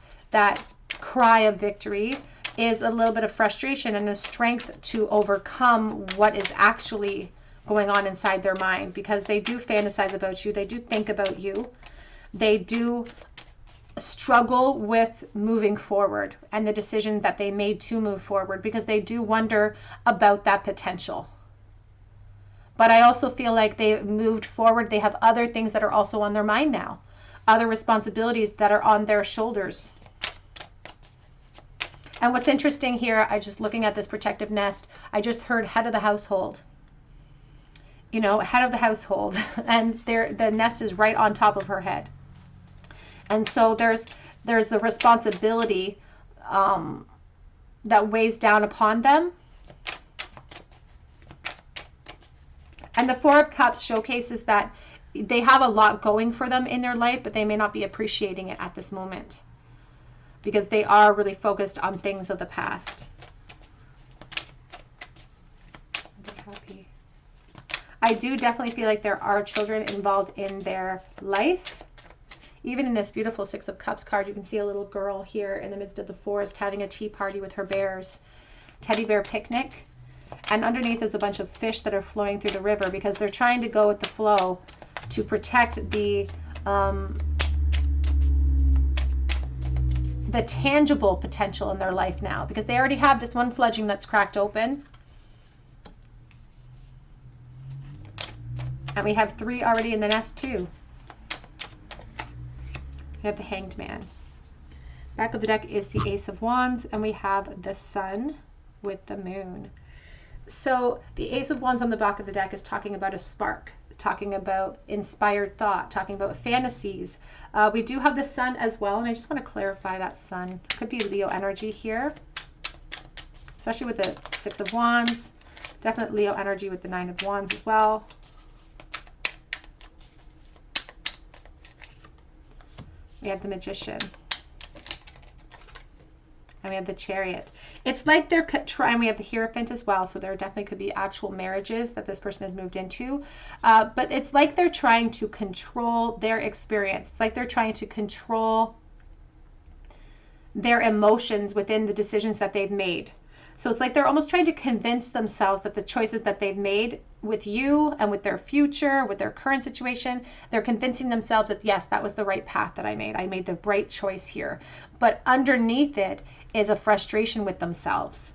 cry of victory is a little bit of frustration and a strength to overcome what is actually going on inside their mind, because they do fantasize about you. They do think about you. They do struggle with moving forward and the decision that they made to move forward, because they do wonder about that potential. But I also feel like they've moved forward. They have other things that are also on their mind now, other responsibilities that are on their shoulders. And what's interesting here, I just looking at this protective nest, I just heard head of the household. You know, head of the household, and the nest is right on top of her head. And so there's the responsibility that weighs down upon them. And the Four of Cups showcases that they have a lot going for them in their life, but they may not be appreciating it at this moment, because they are really focused on things of the past. I do definitely feel like there are children involved in their life. Even in this beautiful Six of Cups card, you can see a little girl here in the midst of the forest having a tea party with her bears. Teddy bear picnic. And underneath is a bunch of fish that are flowing through the river, because they're trying to go with the flow to protect the tangible potential in their life now, because they already have this one fledgling that's cracked open. And we have 3 already in the nest too. We have the Hanged Man. Back of the deck is the Ace of Wands, and we have the Sun with the Moon. So the Ace of Wands on the back of the deck is talking about a spark, talking about inspired thought, talking about fantasies. We do have the Sun as well, and I just want to clarify that Sun. Could be Leo energy here, especially with the Six of Wands. Definitely Leo energy with the Nine of Wands as well. We have the Magician. And we have the Chariot. It's like they're trying, we have the Hierophant as well, so there definitely could be actual marriages that this person has moved into. But it's like they're trying to control their experience. It's like they're trying to control their emotions within the decisions that they've made. So it's like they're almost trying to convince themselves that the choices that they've made with you and with their future, with their current situation, they're convincing themselves that, yes, that was the right path that I made. I made the right choice here. But underneath it is a frustration with themselves.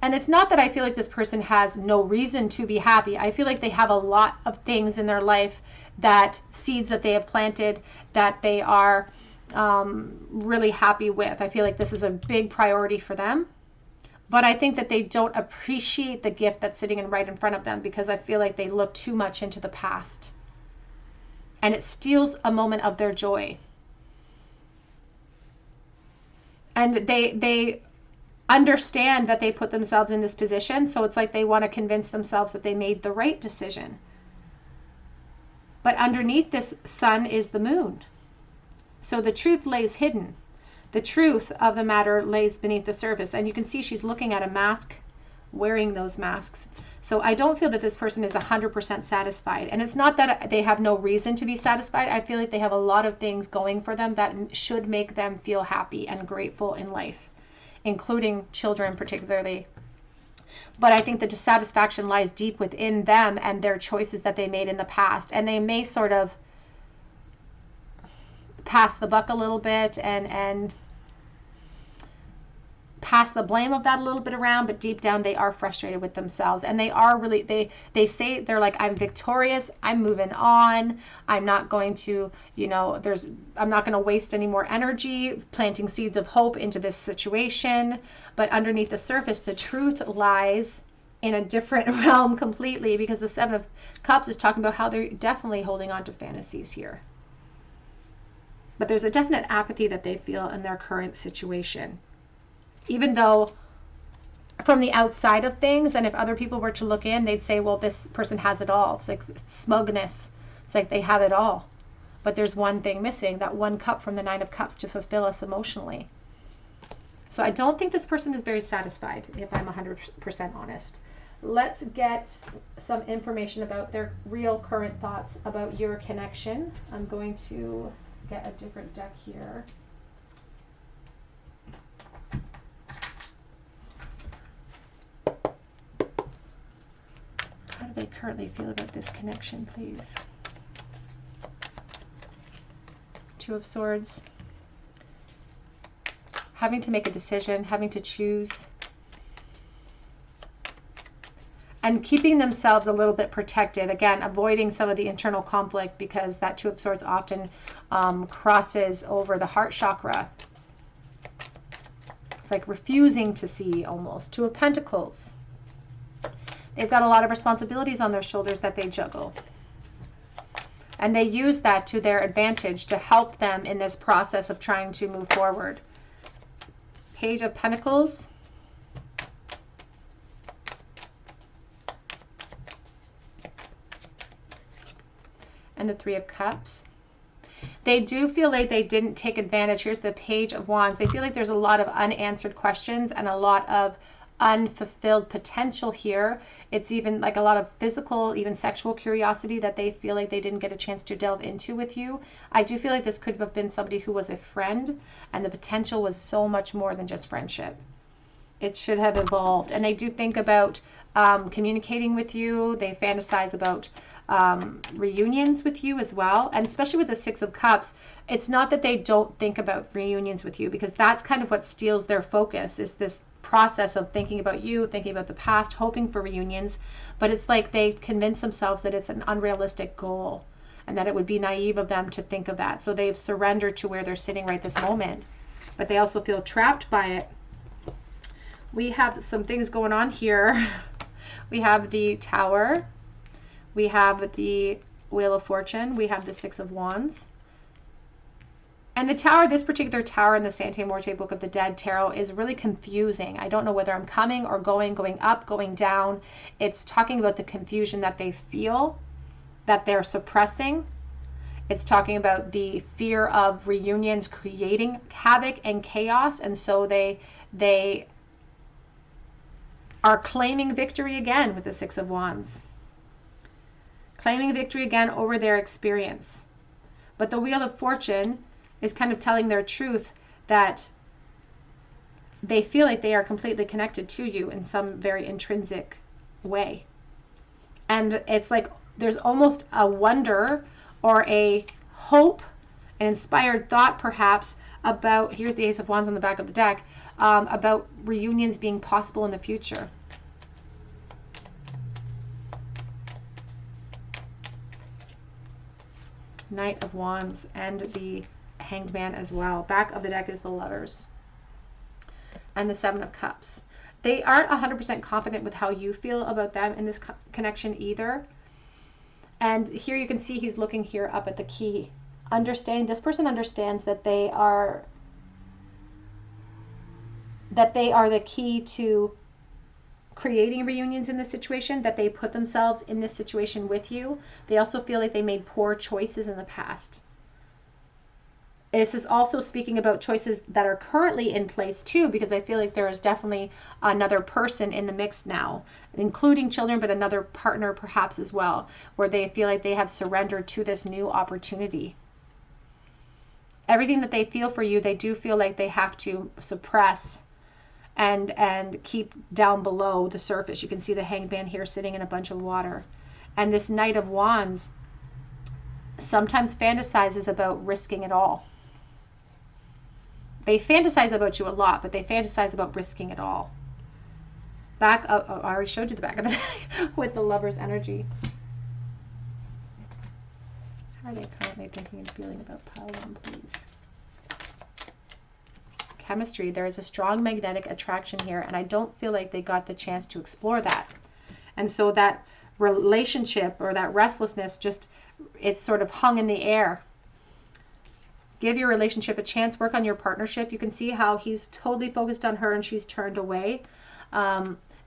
And it's not that I feel like this person has no reason to be happy. I feel like they have a lot of things in their life, that seeds that they have planted, that they are really happy with. I feel like this is a big priority for them. But I think that they don't appreciate the gift that's sitting right in front of them, because I feel like they look too much into the past. And it steals a moment of their joy. And they understand that they put themselves in this position, so it's like they want to convince themselves that they made the right decision. But underneath this Sun is the Moon. So the truth lays hidden. The truth of the matter lays beneath the surface. And you can see she's looking at a mask, wearing those masks. So I don't feel that this person is 100% satisfied. And it's not that they have no reason to be satisfied. I feel like they have a lot of things going for them that should make them feel happy and grateful in life, including children particularly. But I think the dissatisfaction lies deep within them and their choices that they made in the past. And they may sort of pass the buck a little bit and pass the blame of that a little bit around, but deep down they are frustrated with themselves, and they are really, they say, they're like, I'm victorious, I'm moving on, I'm not going to, you know, I'm not going to waste any more energy planting seeds of hope into this situation. But underneath the surface, the truth lies in a different realm completely, because the Seven of Cups is talking about how they're definitely holding on to fantasies here. But there's a definite apathy that they feel in their current situation. Even though from the outside of things, and if other people were to look in, they'd say, well, this person has it all. It's like smugness. It's like they have it all. But there's one thing missing, that one cup from the Nine of Cups to fulfill us emotionally. So I don't think this person is very satisfied, if I'm 100% honest. Let's get some information about their real current thoughts about your connection. I'm going to get a different deck here. How do they currently feel about this connection, please? Two of Swords. Having to make a decision, having to choose. And keeping themselves a little bit protected. Again, avoiding some of the internal conflict, because that Two of Swords often crosses over the heart chakra. It's like refusing to see almost. Two of Pentacles. They've got a lot of responsibilities on their shoulders that they juggle. And they use that to their advantage to help them in this process of trying to move forward. Page of Pentacles. And the Three of Cups. They do feel like they didn't take advantage. Here's the Page of Wands. They feel like there's a lot of unanswered questions and a lot of unfulfilled potential here. It's even like a lot of physical, even sexual curiosity that they feel like they didn't get a chance to delve into with you. I do feel like this could have been somebody who was a friend, and the potential was so much more than just friendship. It should have evolved. And they do think about communicating with you. They fantasize about reunions with you as well. And especially with the Six of Cups, it's not that they don't think about reunions with you, because that's kind of what steals their focus, is this process of thinking about you, thinking about the past, hoping for reunions. But it's like they convince themselves that it's an unrealistic goal, and that it would be naive of them to think of that. So they've surrendered to where they're sitting right this moment, but they also feel trapped by it. We have some things going on here. We have the Tower. We have the Wheel of Fortune. We have the Six of Wands. And the Tower, this particular Tower in the Sante Morte Book of the Dead Tarot, is really confusing. I don't know whether I'm coming or going up, going down. It's talking about the confusion that they feel, that they're suppressing. It's talking about the fear of reunions creating havoc and chaos. And so they are claiming victory again with the Six of Wands. Claiming victory again over their experience. But the Wheel of Fortune is kind of telling their truth, that they feel like they are completely connected to you in some very intrinsic way. And it's like there's almost a wonder or a hope, an inspired thought perhaps about, here's the Ace of Wands on the back of the deck, about reunions being possible in the future. Knight of Wands and the Hanged Man as well. Back of the deck is the Lovers and the Seven of Cups. They aren't 100% confident with how you feel about them in this connection either. And here you can see he's looking here up at the key. This person understands that they are the key to creating reunions in this situation, that they put themselves in this situation with you. They also feel like they made poor choices in the past. This is also speaking about choices that are currently in place too, because I feel like there is definitely another person in the mix now, including children, but another partner perhaps as well, where they feel like they have surrendered to this new opportunity. Everything that they feel for you, they do feel like they have to suppress and keep down below the surface. You can see the Hanged Man here sitting in a bunch of water. And this Knight of Wands sometimes fantasizes about risking it all. They fantasize about you a lot, but they fantasize about risking it all. Back up, oh, I already showed you the back of the deck with the Lover's energy. How are they currently thinking and feeling about pile 1, please? Chemistry. There is a strong magnetic attraction here, and I don't feel like they got the chance to explore that. And so that relationship or that restlessness, just, it's sort of hung in the air. Give your relationship a chance. Work on your partnership. You can see how he's totally focused on her and she's turned away.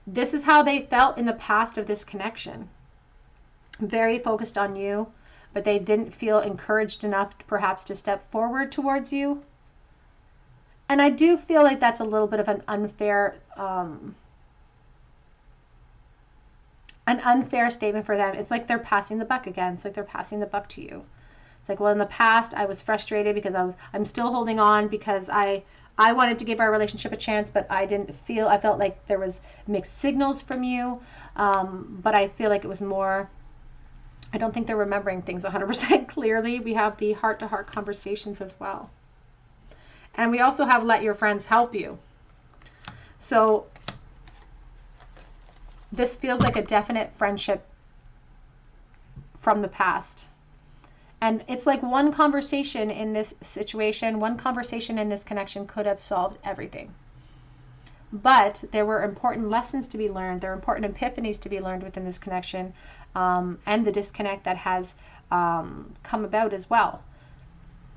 This is how they felt in the past of this connection. Very focused on you, but they didn't feel encouraged enough perhaps to step forward towards you. And I do feel like that's a little bit of an unfair statement for them. It's like they're passing the buck again. It's like they're passing the buck to you. It's like, well, in the past I was frustrated because I'm still holding on because I wanted to give our relationship a chance, but I felt like there was mixed signals from you. But I feel like it was more, I don't think they're remembering things 100% clearly. We have the heart-to-heart conversations as well. And we also have let your friends help you. So this feels like a definite friendship from the past. And it's like one conversation in this situation, one conversation in this connection could have solved everything. But there were important lessons to be learned. There are important epiphanies to be learned within this connection, and the disconnect that has come about as well.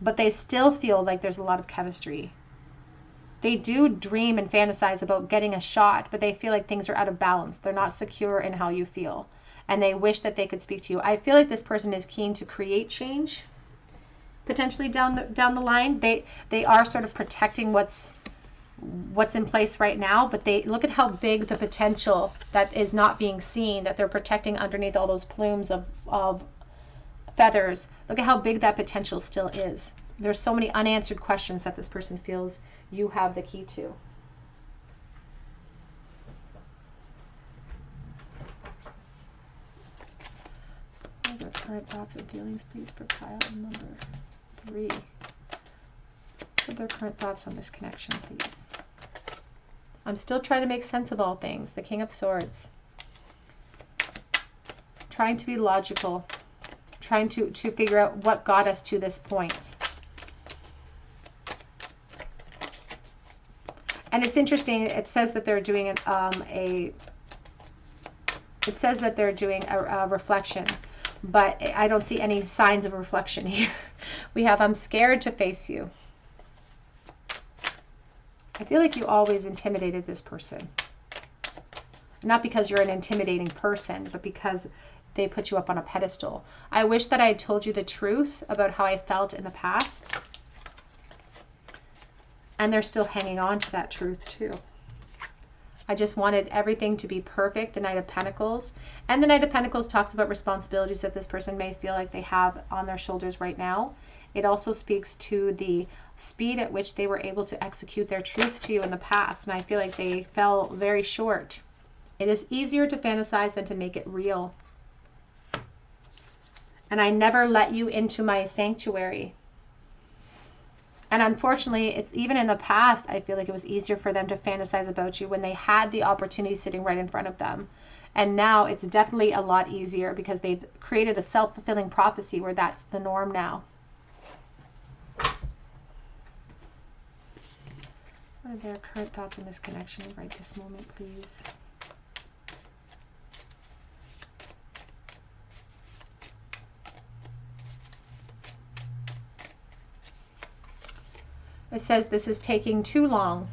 But they still feel like there's a lot of chemistry. They do dream and fantasize about getting a shot, but they feel like things are out of balance. They're not secure in how you feel. And they wish that they could speak to you. I feel like this person is keen to create change, potentially down the line. They are sort of protecting what's in place right now, but they look at how big the potential that is not being seen, that they're protecting underneath all those plumes of feathers. Look at how big that potential still is. There's so many unanswered questions that this person feels you have the key to. What are their current thoughts and feelings, please, for pile number 3? What are their current thoughts on this connection, please? I'm still trying to make sense of all things. The King of Swords. Trying to be logical. Trying to figure out what got us to this point. And it's interesting, it says that they're doing a reflection, but I don't see any signs of reflection here. We have, I'm scared to face you. I feel like you always intimidated this person. Not because you're an intimidating person, but because they put you up on a pedestal. I wish that I had told you the truth about how I felt in the past. And they're still hanging on to that truth too. I just wanted everything to be perfect, the Knight of Pentacles. And the Knight of Pentacles talks about responsibilities that this person may feel like they have on their shoulders right now. It also speaks to the speed at which they were able to execute their truth to you in the past. And I feel like they fell very short. It is easier to fantasize than to make it real. And I never let you into my sanctuary. And unfortunately, it's even in the past, I feel like it was easier for them to fantasize about you when they had the opportunity sitting right in front of them. And now it's definitely a lot easier because they've created a self-fulfilling prophecy where that's the norm now. What are their current thoughts on this connection right this moment, please? It says this is taking too long.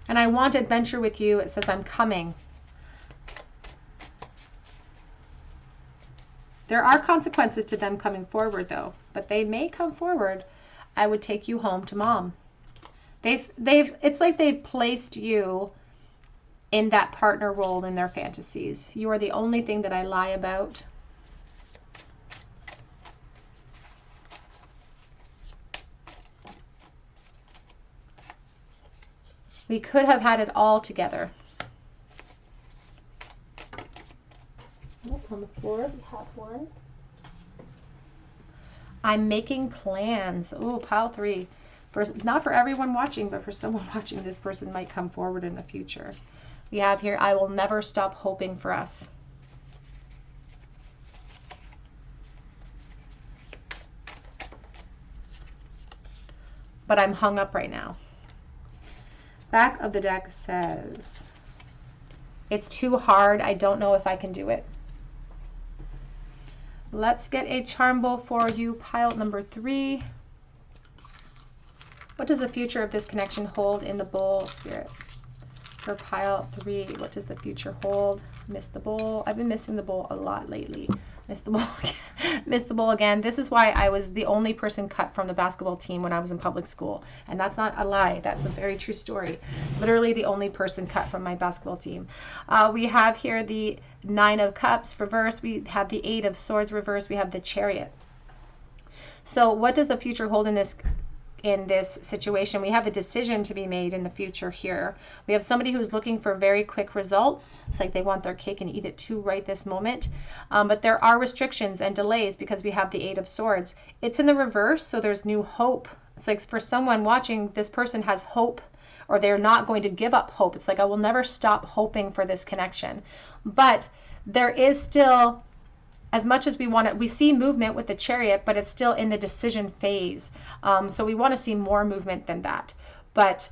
And I want adventure with you. It says I'm coming. There are consequences to them coming forward though, but they may come forward. I would take you home to mom. It's like they've placed you in that partner role in their fantasies. You are the only thing that I lie about. We could have had it all together. On the floor, we have one. I'm making plans. Oh, pile 3. not for everyone watching, but for someone watching, this person might come forward in the future. We have here, I will never stop hoping for us. But I'm hung up right now. Back of the deck says, it's too hard. I don't know if I can do it. Let's get a charm bowl for you, pile number 3. What does the future of this connection hold in the bowl, Spirit? For pile 3, what does the future hold? Missed the bowl. I've been missing the bowl a lot lately. Missed the bowl again. Missed the bowl again. This is why I was the only person cut from the basketball team when I was in public school. And that's not a lie. That's a very true story. Literally the only person cut from my basketball team. We have here the 9 of Cups reversed. We have the 8 of Swords reversed. We have the Chariot. So what does the future hold in this situation? We have a decision to be made in the future here. We have somebody who's looking for very quick results. It's like they want their cake and eat it too right this moment. But there are restrictions and delays because we have the 8 of Swords. It's in the reverse, so there's new hope. It's like for someone watching, this person has hope, or they're not going to give up hope. It's like, I will never stop hoping for this connection. But there is still, as much as we want it, we see movement with the Chariot, but it's still in the decision phase. So we want to see more movement than that. But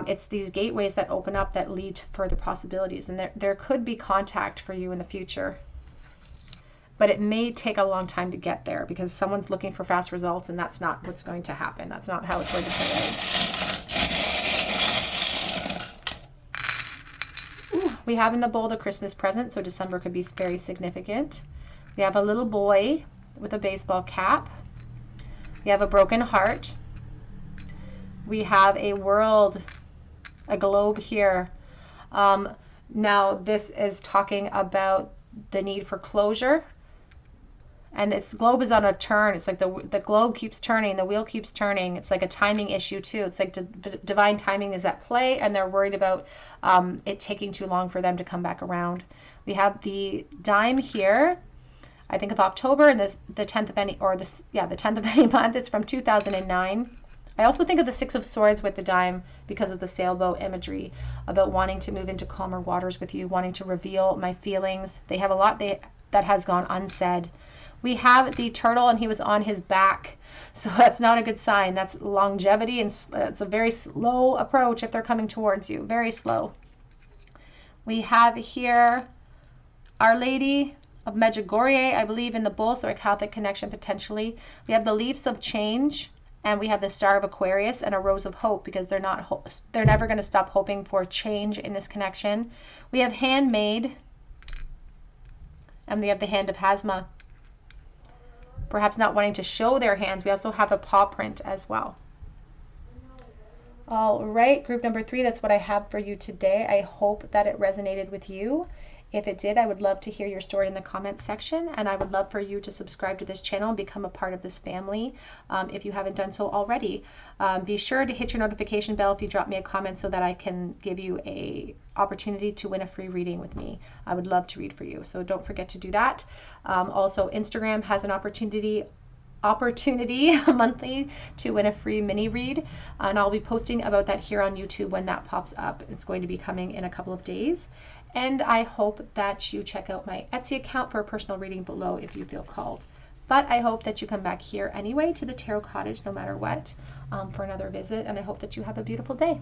it's these gateways that open up that lead to further possibilities. And there could be contact for you in the future. But it may take a long time to get there because someone's looking for fast results, and that's not what's going to happen. That's not how it's going to play out. Ooh, we have in the bowl the Christmas present, so December could be very significant. We have a little boy with a baseball cap. We have a broken heart. We have a world, a globe here. Now this is talking about the need for closure. And this globe is on a turn. It's like the globe keeps turning, the wheel keeps turning. It's like a timing issue too. It's like divine timing is at play, and they're worried about it taking too long for them to come back around. We have the dime here. I think of October and the 10th of any, or this, yeah, the 10th of any month. It's from 2009. I also think of the 6 of Swords with the dime because of the sailboat imagery about wanting to move into calmer waters with you, wanting to reveal my feelings. They have a lot that has gone unsaid. We have the turtle, and he was on his back. So that's not a good sign. That's longevity, and it's a very slow approach if they're coming towards you. Very slow. We have here Our Lady of Medjugorje, I believe, in the bowl, so a Catholic connection potentially. We have the Leaves of Change, and we have the Star of Aquarius and a Rose of Hope, because they're never going to stop hoping for change in this connection. We have Handmaid, and we have the Hand of Hasma. Perhaps not wanting to show their hands. We also have a paw print as well. All right, group number 3, that's what I have for you today. I hope that it resonated with you. If it did, I would love to hear your story in the comments section, and I would love for you to subscribe to this channel and become a part of this family if you haven't done so already. Be sure to hit your notification bell if you drop me a comment so that I can give you an opportunity to win a free reading with me. I would love to read for you, so don't forget to do that. Also, Instagram has an opportunity monthly to win a free mini read, and I'll be posting about that here on YouTube when that pops up. It's going to be coming in a couple of days. And I hope that you check out my Etsy account for a personal reading below if you feel called. But I hope that you come back here anyway to the Tarot Cottage no matter what for another visit, and I hope that you have a beautiful day.